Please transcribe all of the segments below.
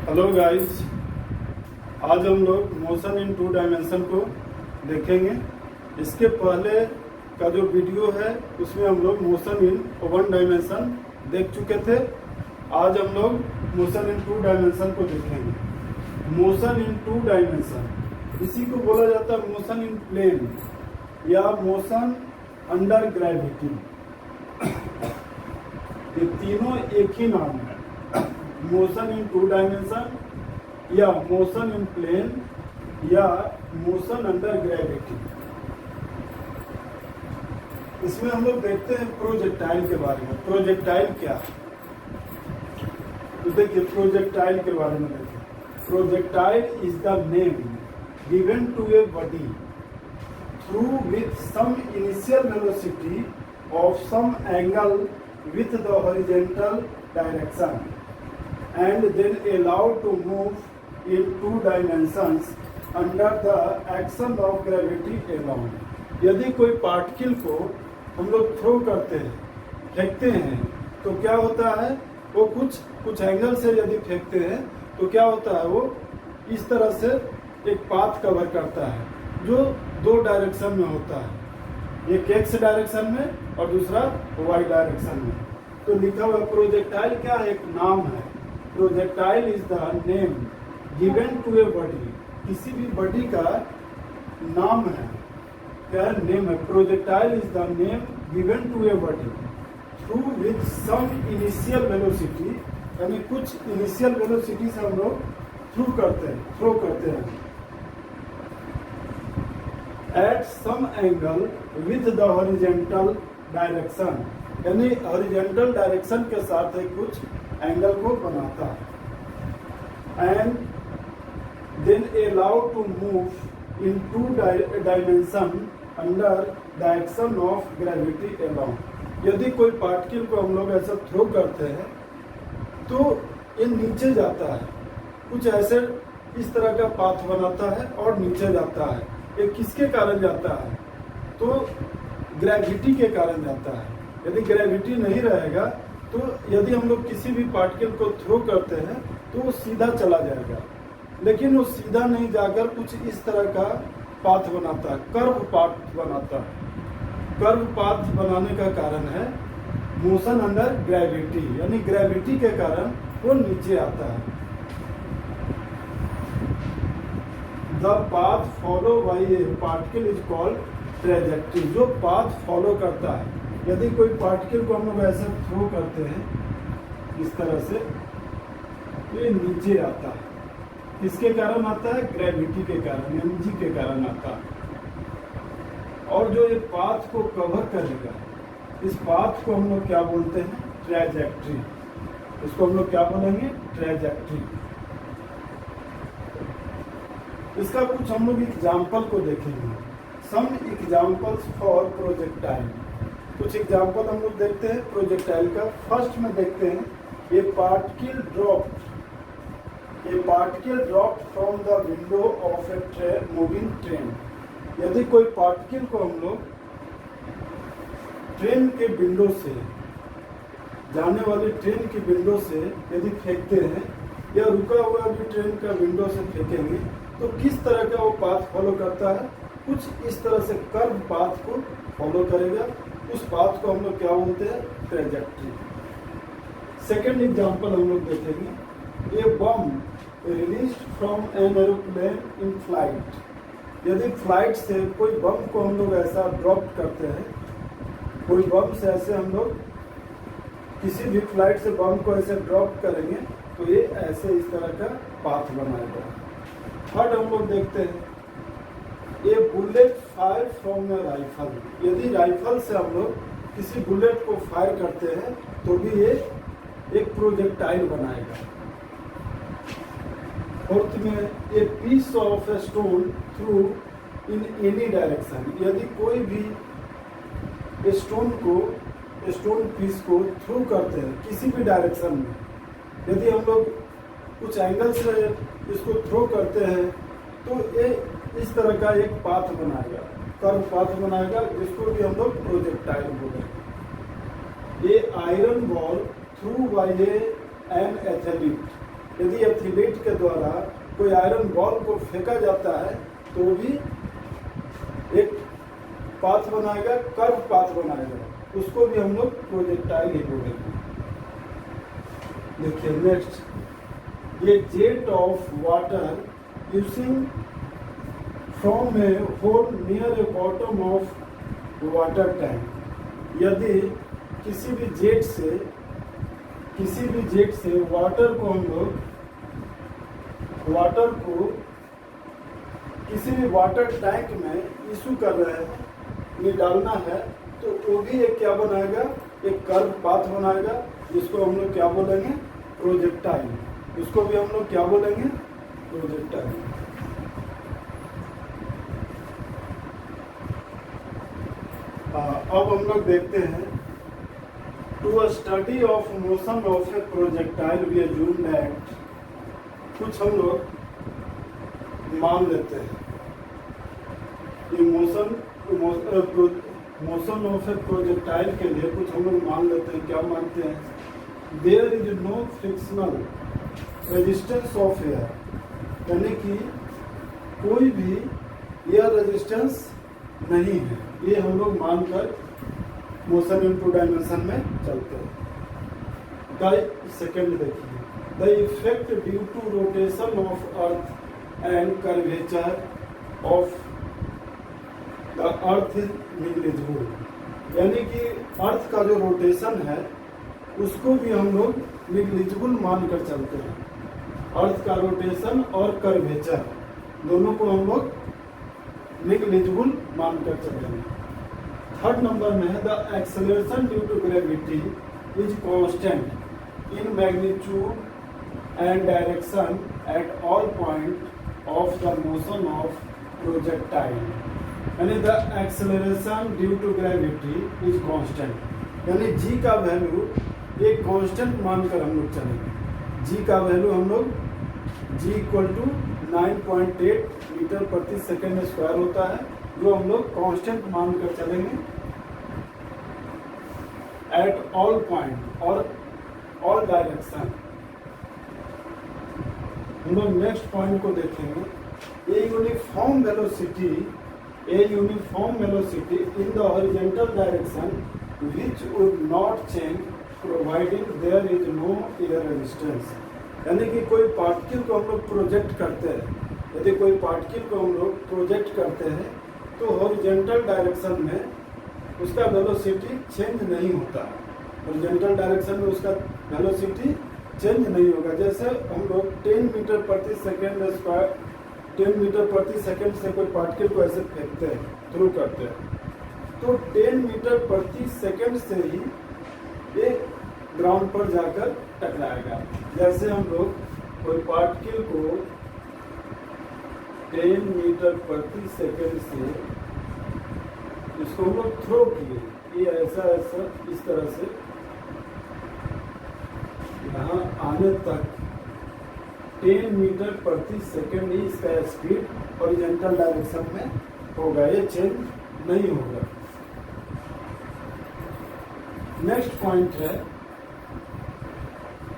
Hello guys, आज हम लोग मोशन इन 2 डायमेंशन को देखेंगे। इसके पहले का जो वीडियो है उसमें हम लोग मोशन इन 1 डायमेंशन देख चुके थे। आज हम लोग मोशन इन 2 डायमेंशन को देखेंगे। मोशन इन 2 डायमेंशन, इसी को बोला जाता है मोशन इन प्लेन या मोशन अंडर ग्रेविटी। ये तीनों एक ही नाम है, मोशन इन 2 डायमेंशन या मोशन इन प्लेन या मोशन अंडर ग्रेविटी। इसमें हम लोग देखते हैं प्रोजेक्टाइल के बारे में। प्रोजेक्टाइल क्या है, तो देखिए प्रोजेक्टाइल के बारे में देखिए। Projectile is the name given to a body thrown with some initial velocity of some angle with the horizontal direction and then allowed to move in 2 dimensions under the action of gravity alone। यदि कोई particle को हम लोग throw करते हैं, फेंकते हैं, तो क्या होता है, वो कुछ एंगल से यदि फेंकते हैं तो क्या होता है, वो इस तरह से एक पाथ कवर करता है जो 2 डायरेक्शन में होता है, एक एक्स डायरेक्शन में और दूसरा वाई डायरेक्शन में। तो लिखा हुआ प्रोजेक्टाइल क्या है, एक नाम है। Projectile is the name given to a body, किसी भी बॉडी का नाम है, क्या नेम है। Projectile is the name given to a body thrown with some initial velocity, यानी कुछ इनिशियल वेलोसिटी से हम लोग थ्रो करते हैं at some angle with the horizontal direction, यानी हॉरिजॉन्टल डायरेक्शन के साथ एक कुछ एंगल को बनाता है। And then allowed to move in 2 dimension under the action of gravity alone. यदि कोई पार्टिकल को हम लोग ऐसा थ्रो करते हैं तो ये नीचे जाता है, कुछ ऐसे इस तरह का पाथ बनाता है और नीचे जाता है। ये किसके कारण जाता है, तो ग्रेविटी के कारण जाता है। यदि ग्रेविटी नहीं रहेगा तो यदि हम लोग किसी भी पार्टिकल को थ्रो करते हैं तो वो सीधा चला जाएगा, लेकिन वो सीधा नहीं जाकर कुछ इस तरह का पाथ बनाता है, कर्व पाथ बनाता है। कर्व पाथ बनाने का कारण है मोशन अंडर ग्रेविटी, यानी ग्रेविटी के कारण वो नीचे आता है। The path follow by a particle is called trajectory। जो पाथ फॉलो करता है, यदि कोई पार्टिकल को हम लोग ऐसे थ्रो करते हैं इस तरह से, तो ये नीचे आता है। किसके कारण आता है, ग्रेविटी के कारण, mg के कारण आता है। और जो ये पाथ को कवर करेगा, इस पाथ को हम लोग क्या बोलते हैं, ट्रैजेक्टरी। इसको हम लोग क्या बोलेंगे, ट्रैजेक्टरी। इसका कुछ हम लोग एग्जाम्पल को देखेंगे। सम एग्जाम्पल्स फॉर प्रोजेक्टाइल, कुछ एग्जाम्पल हम लोग देखते हैं प्रोजेक्टाइल का। फर्स्ट में देखते हैं, ए particle dropped from the window of a moving train. यदि कोई पार्टिकल को हम लोग ट्रेन के विंडो से, जाने वाली ट्रेन की विंडो से यदि फेंकते हैं या रुका हुआ भी ट्रेन का विंडो से फेंकेंगे तो किस तरह का वो पाथ फॉलो करता है, कुछ इस तरह से कर्व पाथ को फॉलो करेगा। उस पाथ को हम लोग क्या बोलते हैं, ट्रैजेक्टरी। सेकेंड एग्जांपल हम लोग देखेंगे, a bomb released from an aeroplane in flight. यदि फ्लाइट से कोई बम को हम लोग ऐसा ड्रॉप करते हैं, कोई बम से ऐसे हम लोग किसी भी फ्लाइट से बम को ऐसे ड्रॉप करेंगे तो ये ऐसे इस तरह का पाथ बनाएगा। थर्ड हम लोग देखते हैं, ये bullet fire from A rifle. यदि राइफल से हम लोग किसी बुलेट को फायर करते हैं तो भी ये एक प्रोजेक्टाइल बनाएगा। फोर्थ में, a piece of a stone thrown in any direction. यदि कोई भी स्टोन पीस को थ्रू करते हैं किसी भी डायरेक्शन में, यदि हम लोग कुछ एंगल से इसको थ्रो करते हैं तो ये इस तरह का एक पाथ बनाएगा, कर्व पाथ बनाएगा, जिसको भी हम लोग प्रोजेक्टाइल बोलेंगे। ये iron ball thrown by an athlete. यदि एथलीट के द्वारा कोई आयरन बॉल को फेंका जाता है तो भी एक पाथ बनाएगा, कर्व पाथ बनाएगा, उसको भी हम लोग प्रोजेक्टाइल ही बोलेंगे। देखिए नेक्स्ट, ये jet of water using from A hole near A bottom of water tank. यदि किसी भी जेट से वाटर को हम लोग किसी भी वाटर टैंक में इशू कर रहे हैं, ये डालना है, तो वो भी एक क्या बनाएगा, एक कर्व पाथ बनाएगा, जिसको हम लोग क्या बोलेंगे, प्रोजेक्टाइल। इसको भी हम लोग क्या बोलेंगे, प्रोजेक्टाइल। अब हम लोग देखते हैं, to a study of motion of a projectile we assume that, कुछ हम लोग मान लेते हैं कि मोशन ऑफ ए प्रोजेक्टाइल के लिए कुछ हम लोग मान लेते हैं। क्या मानते हैं, there is no frictional resistance of air, यानी कि कोई भी एयर रेजिस्टेंस नहीं है, ये हम लोग मानकर मोशन इन टू डायमेंशन में चलते हैं। सेकेंड देखिए, the effect due to rotation of earth and curvature of the earth is negligible, यानी कि अर्थ का जो रोटेशन है उसको भी हम लोग निग्लिजिबल मानकर चलते हैं। अर्थ का रोटेशन और कर्वेचर दोनों को हम लोग निग्लिजिबल मानकर चलेंगे। थर्ड नंबर में है, the acceleration due to gravity is constant in magnitude and direction at all point of the motion of projectile, यानी the acceleration due to gravity is constant, यानी जी का वैल्यू एक constant मानकर हम लोग चलेंगे। जी का वैल्यू हम लोग जी इक्वल टू 9.8 मीटर प्रति सेकेंड स्क्वायर होता है, जो हम लोग कांस्टेंट मानकर चलेंगे एट ऑल पॉइंट और ऑल डायरेक्शन। हम लोग नेक्स्ट पॉइंट को देखेंगे, a uniform velocity in the horizontal direction which would not change providing there is no air resistance, यानी कि कोई पार्टिकल को हम लोग प्रोजेक्ट करते हैं, यदि कोई पार्टिकल को हम लोग प्रोजेक्ट करते हैं तो हॉरिजॉन्टल डायरेक्शन में उसका वेलोसिटी चेंज नहीं होता। हॉरिजॉन्टल डायरेक्शन में उसका वेलोसिटी चेंज नहीं होगा। जैसे हम लोग 10 मीटर प्रति सेकेंड स्क्वायर 10 मीटर प्रति सेकेंड से कोई पार्टिकल को ऐसे फेंकते हैं, थ्रू करते हैं, तो 10 मीटर प्रति सेकेंड से ही ये ग्राउंड पर जाकर टकराएगा। जैसे हम लोग कोई पार्टिकल को 10 मीटर प्रति सेकेंड से इसको हम लोग थ्रो किए, ये ऐसा इस तरह से यहाँ आने तक 10 मीटर प्रति सेकेंड ही इसका स्पीड हॉरिजॉन्टल डायरेक्शन में होगा, ये चेंज नहीं होगा। नेक्स्ट पॉइंट है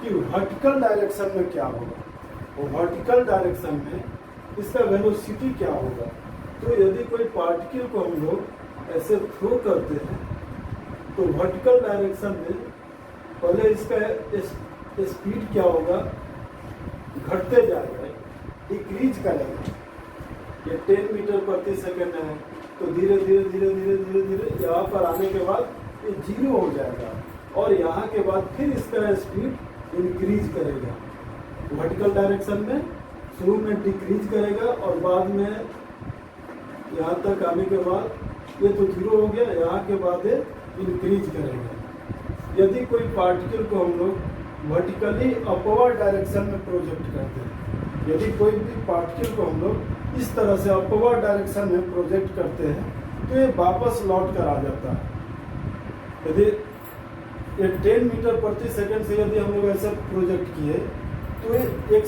कि वर्टिकल डायरेक्शन में क्या होगा, वो वर्टिकल डायरेक्शन में इसका वेलोसिटी क्या होगा। तो यदि कोई पार्टिकल को हम लोग ऐसे थ्रो करते हैं तो वर्टिकल डायरेक्शन में पहले इसका स्पीड क्या होगा, घटते जाएगा, डिक्रीज करेगा। ये 10 मीटर प्रति सेकेंड है तो धीरे धीरे धीरे धीरे धीरे धीरे यहाँ पर आने के बाद ये 0 हो जाएगा और यहाँ के बाद फिर इसका स्पीड इंक्रीज करेगा। वर्टिकल डायरेक्शन में शुरू में डिक्रीज करेगा और बाद में यहाँ तक आने के बाद ये तो 0 हो गया, यहाँ के बाद ये इंक्रीज करेगा। यदि कोई पार्टिकल को हम लोग वर्टिकली अपवर्ड डायरेक्शन में प्रोजेक्ट करते हैं, यदि कोई भी पार्टिकल को हम लोग इस तरह से अपवर्ड डायरेक्शन में प्रोजेक्ट करते हैं तो ये वापस लौट कर आ जाता है। यदि ये 10 मीटर प्रति सेकंड से यदि हम लोग ऐसा प्रोजेक्ट किए तो ये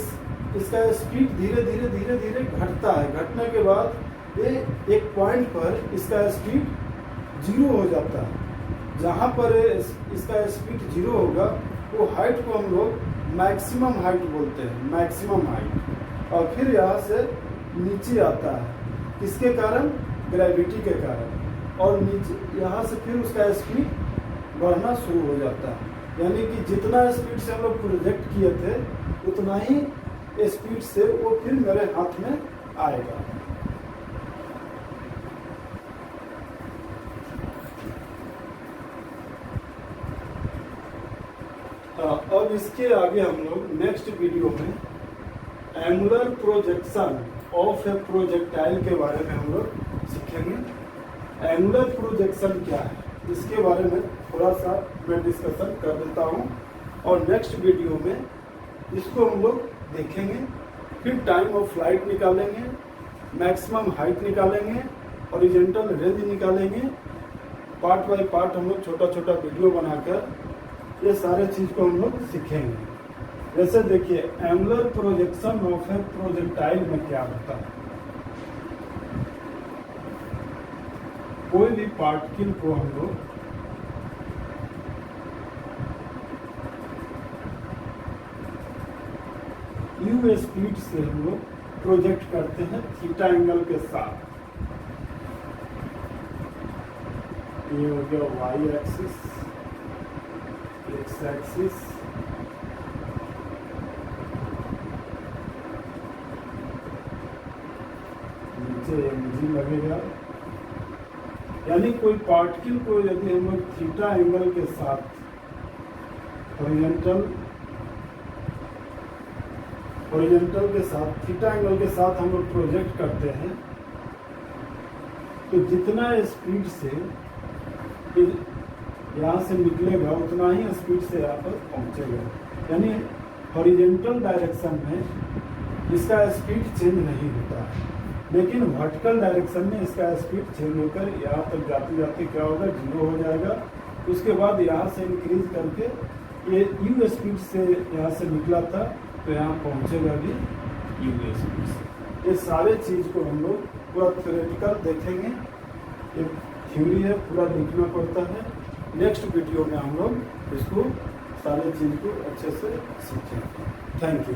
इसका स्पीड धीरे धीरे धीरे धीरे घटता है। घटने के बाद ये एक पॉइंट पर इसका स्पीड 0 हो जाता है। जहाँ पर इसका स्पीड 0 होगा वो हाइट को हम लोग मैक्सिमम हाइट बोलते हैं, मैक्सिमम हाइट। और फिर यहाँ से नीचे आता है, किसके कारण? ग्रेविटी के कारण। और नीचे यहाँ से फिर उसका स्पीड बढ़ना शुरू हो जाता है, यानी कि जितना स्पीड से हम लोग प्रोजेक्ट किए थे उतना ही स्पीड से वो फिर मेरे हाथ में आएगा। अब इसके आगे हम लोग नेक्स्ट वीडियो में angular projection of a projectile के बारे में हम लोग सीखेंगे। एंगुलर प्रोजेक्शन क्या है इसके बारे में थोड़ा सा मैं डिस्कशन कर देता हूँ, और नेक्स्ट वीडियो में इसको हम लोग देखेंगे। फिर टाइम ऑफ फ्लाइट निकालेंगे, मैक्सिमम हाइट निकालेंगे, हॉरिजॉन्टल रेंज निकालेंगे। पार्ट बाय पार्ट हम लोग छोटा छोटा वीडियो बनाकर ये सारे चीज़ को हम लोग सीखेंगे। जैसे देखिए angular projection of a projectile में क्या होता है। कोई भी पार्टिकल को हम लोग यू स्पीड से हम लोग प्रोजेक्ट करते हैं थीटा एंगल के साथ। ये हो गया वाई एक्सिस, एक्स एक्सिस, नीचे mg लगेगा। यानी कोई पार्टिकल को यदि हम लोग थीटा एंगल के साथ हॉरिजॉन्टल के साथ थीटा एंगल के साथ हम लोग प्रोजेक्ट करते हैं, तो जितना स्पीड से यहाँ से निकलेगा उतना ही स्पीड से यहाँ पर पहुँचेगा। यानी हॉरिजॉन्टल डायरेक्शन में इसका स्पीड चेंज नहीं होता है, लेकिन वर्टिकल डायरेक्शन में इसका स्पीड चेंज होकर यहाँ तक जाते जाते क्या होगा, 0 हो जाएगा। उसके बाद यहाँ से इंक्रीज करके ये यू स्पीड से यहाँ से निकला था तो यहाँ पहुँचेगा भी यू स्पीड से। ये सारे चीज़ को हम लोग पूरा थ्योरेटिकल देखेंगे। ये थ्योरी है, पूरा देखना पड़ता है। नेक्स्ट वीडियो में हम लोग इसको सारे चीज़ को अच्छे से सीखेंगे। Thank you.